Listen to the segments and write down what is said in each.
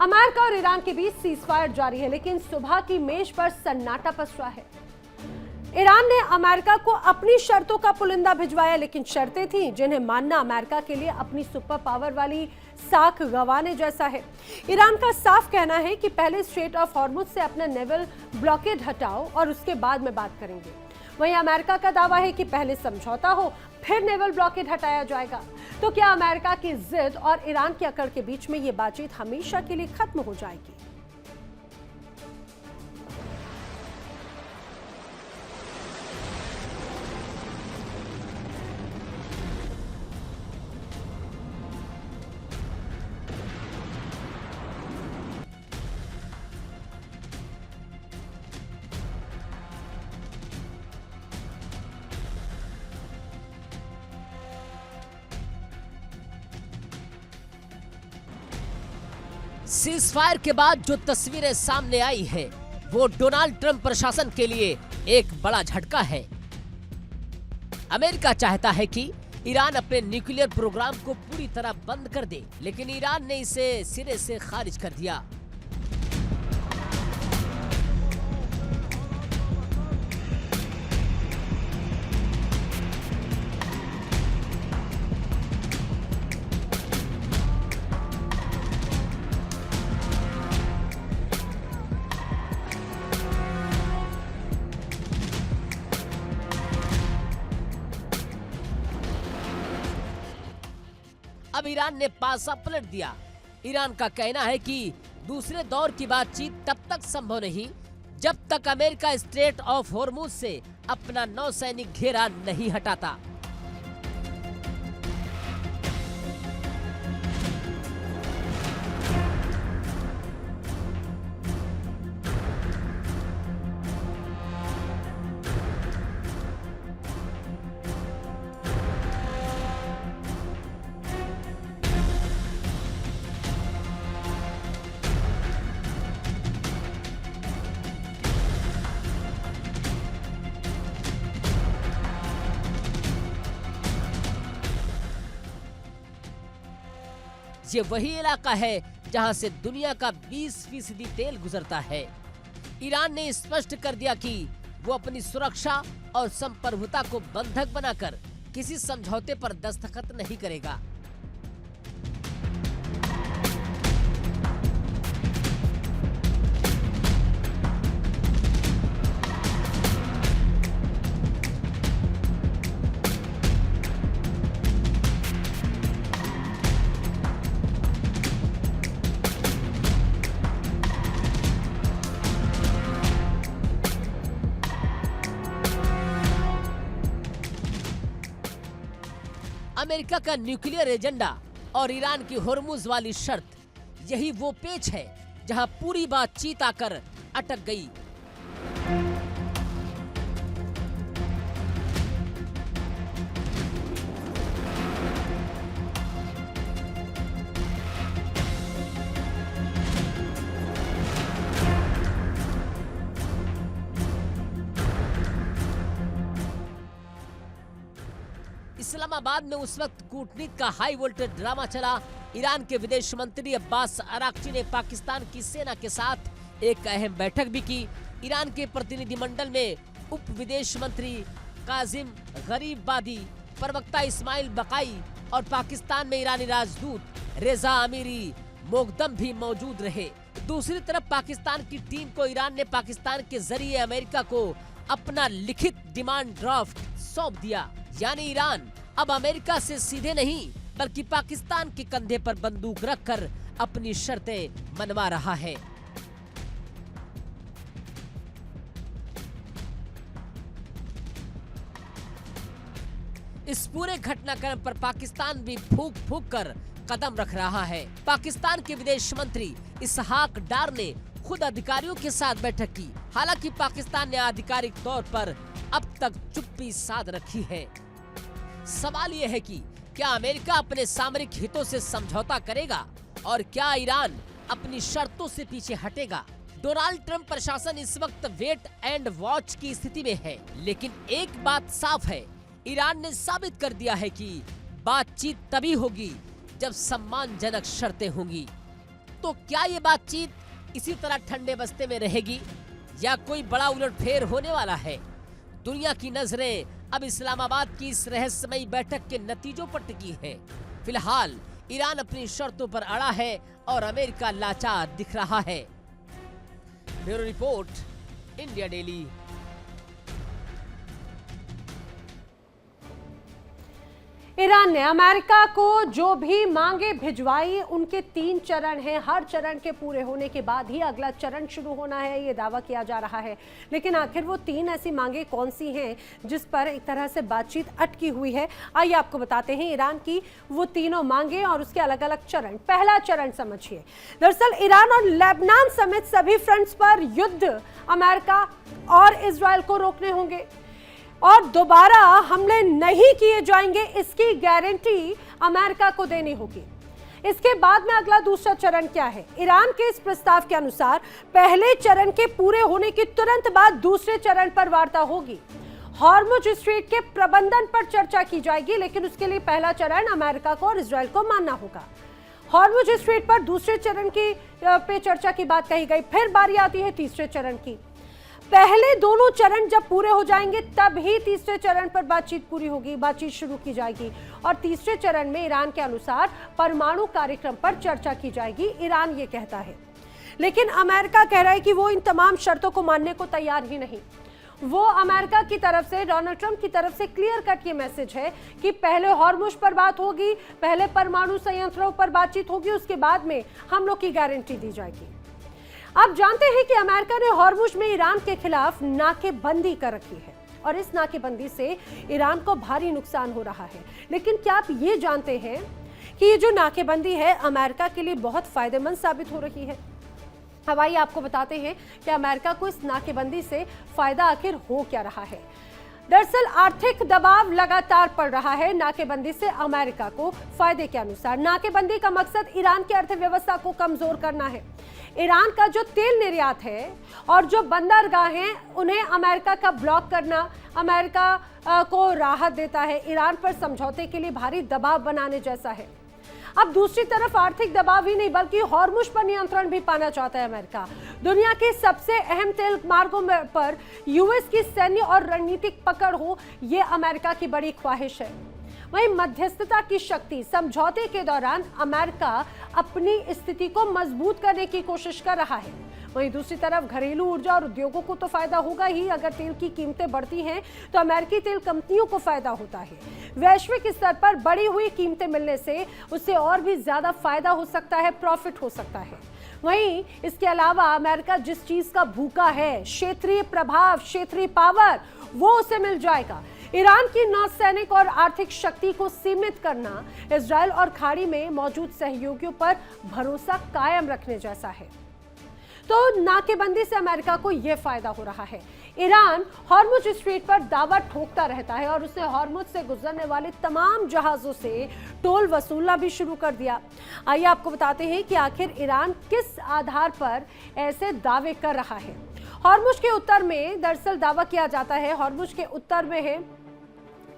America और Iran के बीच ceasefire जारी है, लेकिन सुबह की मेज पर सन्नाटा पसरा है। ईरान ने अमेरिका को अपनी शर्तों का पुलिंदा भिजवाया, लेकिन शर्तें थीं जिन्हें मानना अमेरिका के लिए अपनी सुपर पावर वाली साख गंवाने जैसा है। ईरान का साफ कहना है कि पहले स्ट्रेट ऑफ हॉर्मुज से अपना नेवल ब्लॉकेड हटाओ और उसके बाद में बात करेंगे। वहीं अमेरिका का दावा है कि पहले समझौता हो, फिर नेवल ब्लॉकेड हटाया जाएगा। तो क्या अमेरिका की जिद और ईरान की अकड़ के बीच में ये बातचीत हमेशा के लिए खत्म हो जाएगी? सीजफायर के बाद जो तस्वीरें सामने आई है वो डोनाल्ड ट्रंप प्रशासन के लिए एक बड़ा झटका है। अमेरिका चाहता है कि ईरान अपने न्यूक्लियर प्रोग्राम को पूरी तरह बंद कर दे, लेकिन ईरान ने इसे सिरे से खारिज कर दिया। अब ईरान ने पासा पलट दिया। ईरान का कहना है कि दूसरे दौर की बातचीत तब तक संभव नहीं जब तक अमेरिका स्ट्रेट ऑफ हॉर्मुज से अपना नौसैनिक घेरा नहीं हटाता। ये वही इलाका है जहां से दुनिया का 20% तेल गुजरता है। ईरान ने स्पष्ट कर दिया कि वो अपनी सुरक्षा और संप्रभुता को बंधक बनाकर किसी समझौते पर दस्तखत नहीं करेगा। अमेरिका का न्यूक्लियर एजेंडा और ईरान की हॉर्मुज वाली शर्त, यही वो पेच है जहां पूरी बातचीत आकर अटक गई। इस्लामाबाद में उस वक्त कूटनीति का हाई वोल्टेज ड्रामा चला। ईरान के विदेश मंत्री अब्बास अराक्ची ने पाकिस्तान की सेना के साथ एक अहम बैठक भी की। ईरान के प्रतिनिधिमंडल में उप विदेश मंत्री काजिम गरीबादी, प्रवक्ता इस्माइल बकाई और पाकिस्तान में ईरानी राजदूत रेजा अमीरी मोगदम भी मौजूद रहे। दूसरी तरफ पाकिस्तान की टीम को ईरान ने पाकिस्तान के जरिए अमेरिका को अपना लिखित डिमांड ड्राफ्ट सौंप दिया। यानी ईरान अब अमेरिका से सीधे नहीं बल्कि पाकिस्तान के कंधे पर बंदूक रखकर अपनी शर्तें मनवा रहा है। इस पूरे घटनाक्रम पर पाकिस्तान भी फूंक फूंक कर कदम रख रहा है। पाकिस्तान के विदेश मंत्री इसहाक डार ने खुद अधिकारियों के साथ बैठक की। हालांकि पाकिस्तान ने आधिकारिक तौर पर अब तक चुप्पी साध रखी है। सवाल यह है कि क्या अमेरिका अपने सामरिक हितों से समझौता करेगा और क्या ईरान अपनी शर्तों से पीछे हटेगा? डोनाल्ड ट्रंप प्रशासन इस वक्त वेट एंड वॉच की स्थिति में है, लेकिन एक बात साफ है, ईरान ने साबित कर दिया है कि बातचीत तभी होगी जब सम्मानजनक शर्तें होंगी। तो क्या ये बातचीत इसी तरह ठंडे बस्ते में रहेगी या कोई बड़ा उलटफेर होने वाला है? दुनिया की नजरें अब इस्लामाबाद की इस रहस्यमयी बैठक के नतीजों पर टिकी हैं। फिलहाल ईरान अपनी शर्तों पर अड़ा है और अमेरिका लाचार दिख रहा है। Bureau report, India daily. Iran ने अमेरिका को जो भी मांगे भिजवाई, उनके 3 चरण हैं। हर चरण के पूरे होने के बाद ही अगला चरण शुरू होना है, ये दावा किया जा रहा है। लेकिन आखिर वो 3 ऐसी मांगे कौन सी हैं जिस पर एक तरह से बातचीत अटकी हुई है? आइए आपको बताते हैं ईरान की वो तीनों मांगे और उसके अलग अलग चरण। पहला चरण समझिए। दरअसल ईरान और लेबनान समेत सभी फ्रंट्स पर युद्ध अमेरिका और इजराइल को रोकने होंगे और दोबारा हमले नहीं किए जाएंगे, इसकी गारंटी अमेरिका को देनी होगी। इसके बाद में अगला दूसरा चरण क्या है? ईरान के इस प्रस्ताव के अनुसार पहले चरण के पूरे होने के तुरंत बाद दूसरे चरण पर वार्ता होगी। हॉर्मुज स्ट्रेट के प्रबंधन पर चर्चा की जाएगी, लेकिन उसके लिए पहला चरण अमेरिका को और इजराइल को मानना होगा। हॉर्मुज स्ट्रेट पर दूसरे चरण की पे चर्चा की बात कही गई। फिर बारी आती है तीसरे चरण की। पहले दोनों चरण जब पूरे हो जाएंगे तब ही तीसरे चरण पर बातचीत पूरी होगी, बातचीत शुरू की जाएगी और तीसरे चरण में ईरान के अनुसार परमाणु कार्यक्रम पर चर्चा की जाएगी, ईरान ये कहता है। लेकिन अमेरिका कह रहा है कि वो इन तमाम शर्तों को मानने को तैयार ही नहीं। वो अमेरिका की तरफ से, डोनाल्ड ट्रंप की तरफ से क्लियर कट ये मैसेज है कि पहले हॉर्मुज पर बात होगी, पहले परमाणु संयंत्रों पर बातचीत होगी, उसके बाद में हमलों की गारंटी दी जाएगी। आप जानते हैं कि अमेरिका ने हॉर्मुज में ईरान के खिलाफ नाकेबंदी कर रखी है और इस नाकेबंदी से ईरान को भारी नुकसान हो रहा है। लेकिन क्या आप ये जानते हैं कि ये जो नाकेबंदी है अमेरिका के लिए बहुत फायदेमंद साबित हो रही है? अब आइए आपको बताते हैं कि अमेरिका को इस नाकेबंदी से फायदा आखिर हो क्या रहा है। दरअसल आर्थिक दबाव लगातार पड़ रहा है नाकेबंदी से अमेरिका को फायदे के अनुसार। नाकेबंदी का मकसद ईरान की अर्थव्यवस्था को कमजोर करना है। ईरान का जो तेल निर्यात है और जो बंदरगाह हैं उन्हें अमेरिका का ब्लॉक करना अमेरिका को राहत देता है, ईरान पर समझौते के लिए भारी दबाव बनाने जैसा है। अब दूसरी तरफ आर्थिक दबाव ही नहीं बल्कि हॉर्मुज पर नियंत्रण भी पाना चाहता है अमेरिका। दुनिया के सबसे अहम तेल मार्गों पर यूएस की सैन्य और रणनीतिक पकड़ हो, ये अमेरिका की बड़ी ख्वाहिश है। वहीं मध्यस्थता की शक्ति, समझौते के दौरान अमेरिका अपनी स्थिति को मजबूत करने की कोशिश कर रहा है। वहीं दूसरी तरफ घरेलू ऊर्जा और उद्योगों को तो फायदा होगा ही। अगर तेल की कीमतें बढ़ती हैं तो अमेरिकी तेल कंपनियों को फायदा होता है। वैश्विक स्तर पर बढ़ी हुई कीमतें मिलने से उससे और भी ज्यादा फायदा हो सकता है, प्रॉफिट हो सकता है। वहीं इसके अलावा अमेरिका जिस चीज का भूखा है, क्षेत्रीय प्रभाव, क्षेत्रीय पावर, वो उसे मिल जाएगा। ईरान की नौसैनिक और आर्थिक शक्ति को सीमित करना इजराइल और खाड़ी में मौजूद सहयोगियों पर भरोसा कायम रखने जैसा है। तो नाकेबंदी से अमेरिका को यह फायदा हो रहा है। ईरान हॉर्मुज स्ट्रेट पर दावा ठोकता रहता है और उसने हॉर्मुज से गुजरने वाले तमाम जहाजों से टोल वसूलना भी शुरू कर दिया। आइए आपको बताते हैं कि आखिर ईरान किस आधार पर ऐसे दावे कर रहा है। हॉर्मुज के उत्तर में दरअसल दावा किया जाता है, हॉर्मुज के उत्तर में है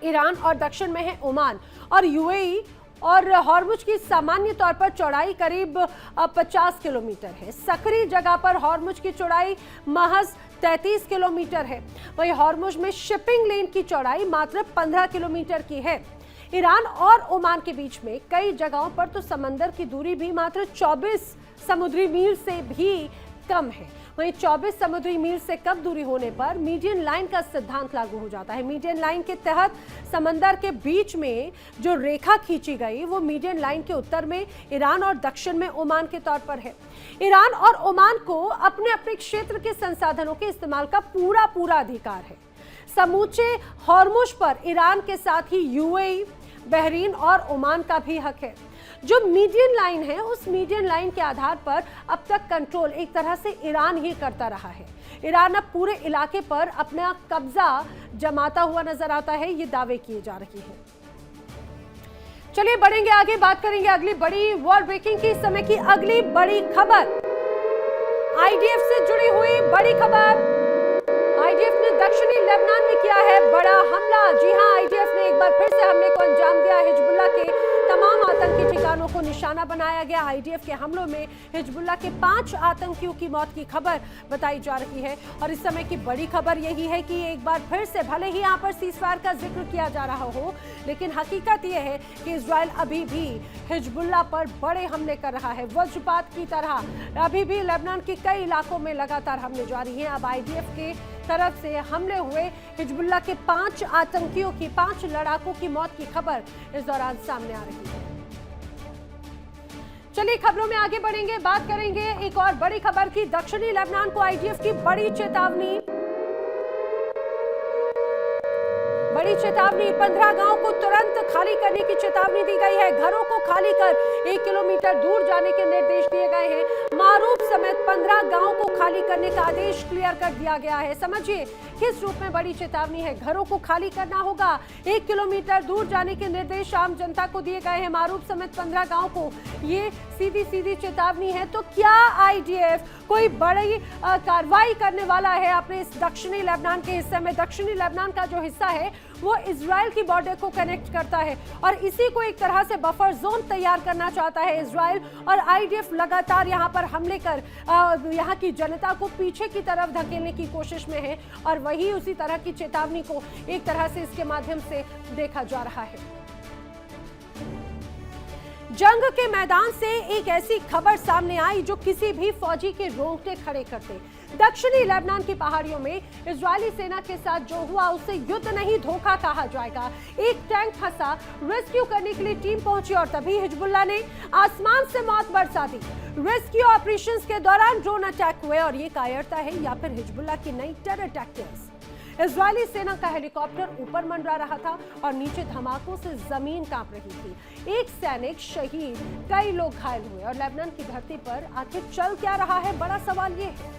ईरान और दक्षिण में है ओमान और यूएई और हॉर्मुज की सामान्य तौर पर चौड़ाई करीब 50 किलोमीटर है। सक्रिय जगह पर हॉर्मुज की चौड़ाई महज 33 किलोमीटर है। वहीं हॉर्मुज में शिपिंग लेन की चौड़ाई मात्र 15 किलोमीटर की है। ईरान और ओमान के बीच में कई जगहों पर तो समंदर की दूरी भी मात्र 24 समुद्री मील से भी कम है। वहीं 24 समुद्री मील से कम दूरी होने पर मीडियन लाइन का सिद्धांत लागू हो जाता है। मीडियन लाइन के तहत समंदर के बीच में जो रेखा खींची गई वो मीडियन लाइन के उत्तर में ईरान और दक्षिण में ओमान के तौर पर है। ईरान और ओमान को अपने अपने क्षेत्र के संसाधनों के इस्तेमाल का पूरा अधिकार है। समूचे हॉर्मुज पर ईरान के साथ ही यूएई, बहरीन और ओमान का भी हक है। जो मीडियन लाइन है उस मीडियन लाइन के आधार पर अब तक कंट्रोल एक तरह से ईरान ही करता रहा है। ईरान अब पूरे इलाके पर अपना कब्जा जमाता हुआ नजर आता है, ये दावे किए जा रहे हैं। चलिए बढ़ेंगे आगे, बात करेंगे अगली बड़ी वर्ल्ड ब्रेकिंग की, इस समय की अगली बड़ी खबर। आईडीएफ से जुड़ी हुई बड़ी खबर। आईडीएफ ने दक्षिणी लेबनान में किया है बड़ा हमला। जी हां, आईडीएफ ने एक बार फिर से हमले को अंजाम दिया। हिजबुल्लाह के तमाम आतंकी ठिकानों को निशाना बनाया गया। आईडीएफ के हमलों में हिजबुल्लाह के 5 आतंकियों की मौत की खबर बताई जा रही है। और इस समय की बड़ी खबर यही है कि एक बार फिर से भले ही यहाँ पर सीजफायर का जिक्र किया जा रहा हो, लेकिन हकीकत यह है कि इजराइल अभी भी हिजबुल्लाह पर बड़े हमले कर रहा है। वज्रपात की तरह अभी भी लेबनान के कई इलाकों में लगातार हमले जारी हैं। अब आईडीएफ के तरफ से हमले हुए हिजबुल्लाह के 5 आतंकियों की, 5 लड़ाकों की मौत की खबर इस दौरान सामने आ रही है। चलिए खबरों में आगे बढ़ेंगे, बात करेंगे एक और बड़ी खबर की। दक्षिणी लेबनान को आईडीएफ की बड़ी चेतावनी। 15 गांव को तुरंत खाली करने की चेतावनी दी गई है। घरों को खाली कर 1 किलोमीटर दूर जाने के निर्देश दिए गए हैं। मारूफ समेत 15 गांवों को खाली करने का आदेश क्लियर कर दिया गया है। समझिए किस रूप में बड़ी चेतावनी है। घरों को खाली करना होगा, 1 किलोमीटर दूर जाने के निर्देश आम जनता को दिए गए हैं। मारूफ समेत 15 गांव को, ये सीधी चेतावनी है। तो क्या आईडीएफ कोई बड़ी कार्रवाई करने वाला है अपने इस दक्षिणी लेबनान के हिस्से में? दक्षिणी लेबनान का जो हिस्सा है वो इजराइल की बॉर्डर को कनेक्ट करता है और इसी को एक तरह से बफर जोन तैयार करना चाहता है इजराइल। और आईडीएफ लगातार यहां पर हमले कर यहां की जनता को पीछे की तरफ धकेलने की कोशिश में है और वही उसी तरह की चेतावनी को एक तरह से इसके माध्यम से देखा जा रहा है। जंग के मैदान से एक ऐसी खबर सामने आई जो किसी भी फौजी के रोंगटे खड़े कर दे। दक्षिणी लेबनान की पहाड़ियों में इजरायली सेना के साथ जो हुआ उसे युद्ध नहीं धोखा कहा जाएगा। एक टैंक फंसा, रेस्क्यू करने के लिए टीम पहुंची और तभी हिजबुल्लाह ने आसमान से मौत बरसा दी। रेस्क्यू ऑपरेशंस के दौरान ड्रोन अटैक हुए और ये कायरता है या फिर हिजबुल्लाह की नई टेरर टैक्टिक्स। इजरायली सेना का हेलीकॉप्टर ऊपर मंडरा रहा था और नीचे धमाकों से जमीन कांप रही थी। एक सैनिक शहीद, कई लोग घायल हुए और लेबनान की धरती पर आखिर चल क्या रहा है, बड़ा सवाल ये है।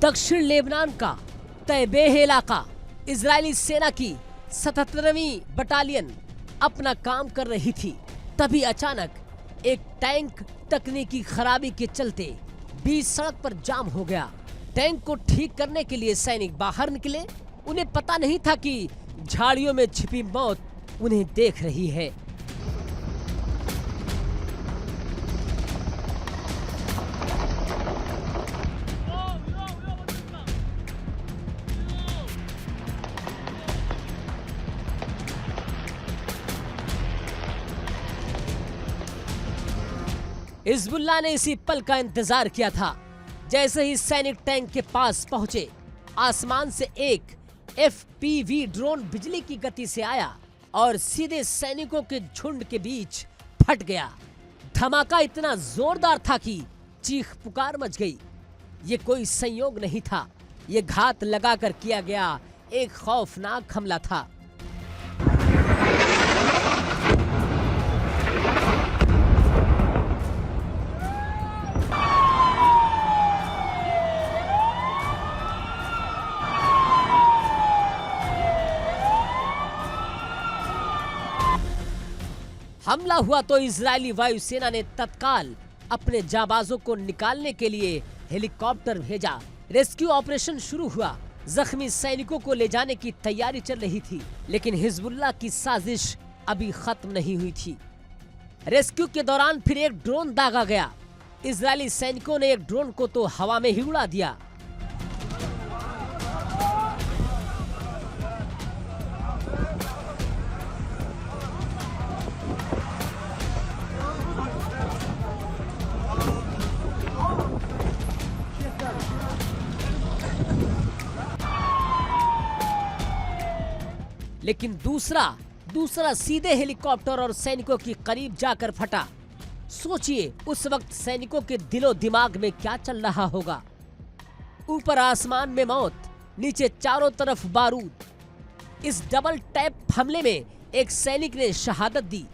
दक्षिण लेबनान का तैबेह इलाका, इजरायली सेना की 77वीं बटालियन अपना काम कर रही थी। तभी अचानक एक टैंक तकनीकी खराबी के चलते बीच सड़क पर जाम हो गया। टैंक को ठीक करने के लिए सैनिक बाहर निकले। उन्हें पता नहीं था कि झाड़ियों में छिपी मौत उन्हें देख रही है। हिजबुल्लाह ने इसी पल का इंतजार किया था। जैसे ही सैनिक टैंक के पास पहुंचे, आसमान से एक FPV ड्रोन बिजली की गति से आया और सीधे सैनिकों के झुंड के बीच फट गया। धमाका इतना जोरदार था कि चीख पुकार मच गई। ये कोई संयोग नहीं था, ये घात लगाकर किया गया एक खौफनाक हमला था। हमला हुआ तो इजरायली वायुसेना ने तत्काल अपने जाबाजों को निकालने के लिए हेलीकॉप्टर भेजा। रेस्क्यू ऑपरेशन शुरू हुआ। जख्मी सैनिकों को ले जाने की तैयारी चल रही थी, लेकिन हिजबुल्लाह की साजिश अभी खत्म नहीं हुई थी। रेस्क्यू के दौरान फिर एक ड्रोन दागा गया। इजरायली सैनिकों ने एक ड्रोन को तो हवा में ही उड़ा दिया। लेकिन दूसरा सीधे हेलीकॉप्टर और सैनिकों के करीब जाकर फटा। सोचिए उस वक्त सैनिकों के दिलो दिमाग में क्या चल रहा होगा। ऊपर आसमान में मौत, नीचे चारों तरफ बारूद। इस डबल टैप हमले में एक सैनिक ने शहादत दी,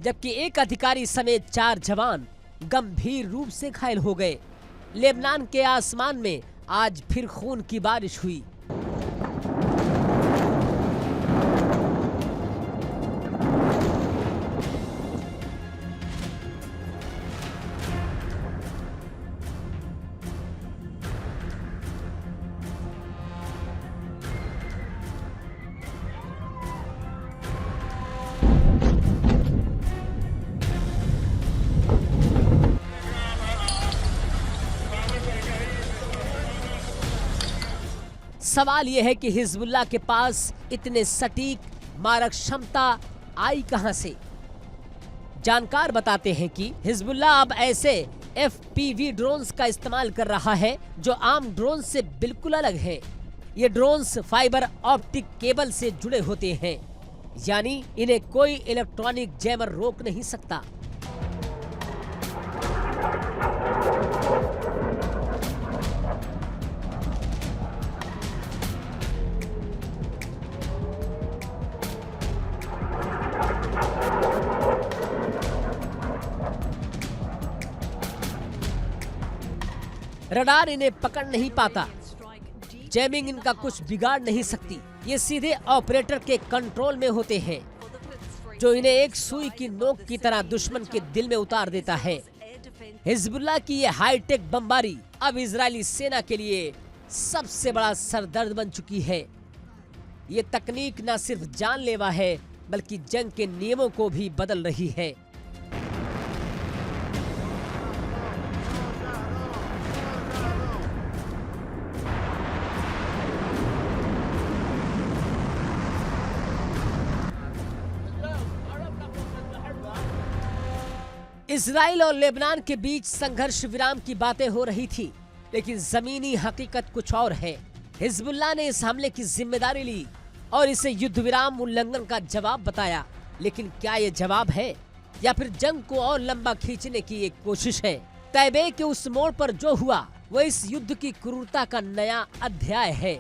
जबकि एक अधिकारी समेत 4 जवान गंभीर रूप से घायल हो गए। लेबनान के आसमान में आज फिर खून की बारिश हुई। सवाल यह है कि हिजबुल्लाह के पास इतने सटीक मारक क्षमता आई कहां से? जानकार बताते हैं कि हिजबुल्लाह अब ऐसे FPV ड्रोन्स का इस्तेमाल कर रहा है जो आम ड्रोन से बिल्कुल अलग है। ये ड्रोन्स फाइबर ऑप्टिक केबल से जुड़े होते हैं, यानी इन्हें कोई इलेक्ट्रॉनिक जैमर रोक नहीं सकता। रडार इन्हें पकड़ नहीं पाता, जैमिंग इनका कुछ बिगाड़ नहीं सकती। ये सीधे ऑपरेटर के कंट्रोल में होते हैं, जो इन्हें एक सुई की नोक की तरह दुश्मन के दिल में उतार देता है। हिजबुल्लाह की ये हाईटेक बमबारी अब इजरायली सेना के लिए सबसे बड़ा सरदर्द बन चुकी है। ये तकनीक न सिर्फ जानलेवा है, बल्कि जंग के नियमों को भी बदल रही है। इजराइल और लेबनान के बीच संघर्ष विराम की बातें हो रही थी, लेकिन जमीनी हकीकत कुछ और है। हिजबुल्लाह ने इस हमले की जिम्मेदारी ली और इसे युद्ध विराम उल्लंघन का जवाब बताया। लेकिन क्या ये जवाब है या फिर जंग को और लंबा खींचने की एक कोशिश है? तैबे के उस मोड़ पर जो हुआ वो इस युद्ध की क्रूरता का नया अध्याय है।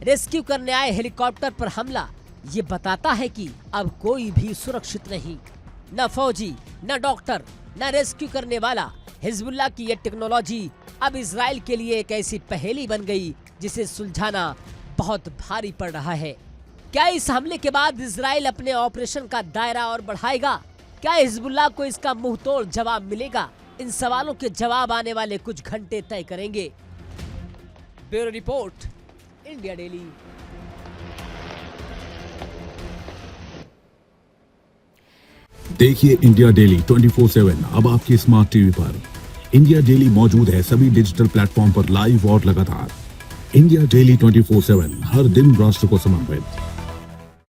रेस्क्यू करने आए हेलीकॉप्टर पर हमला ये बताता है कि अब कोई भी सुरक्षित नहीं, न फौजी, न डॉक्टर, न रेस्क्यू करने वाला। हिजबुल्लाह की ये टेक्नोलॉजी अब इजराइल के लिए एक ऐसी पहेली बन गई जिसे सुलझाना बहुत भारी पड़ रहा है। क्या इस हमले के बाद इजराइल अपने ऑपरेशन का दायरा और बढ़ाएगा? क्या हिजबुल्लाह को इसका मुंहतोड़ जवाब मिलेगा? इन सवालों के जवाब आने वाले कुछ घंटे तय करेंगे। Bureau report, India daily. देखिए इंडिया डेली 24/7 अब आपकी स्मार्ट टीवी पर। इंडिया डेली मौजूद है सभी डिजिटल प्लेटफॉर्म पर लाइव और लगातार। इंडिया डेली 24/7 हर दिन राष्ट्र को समर्पित।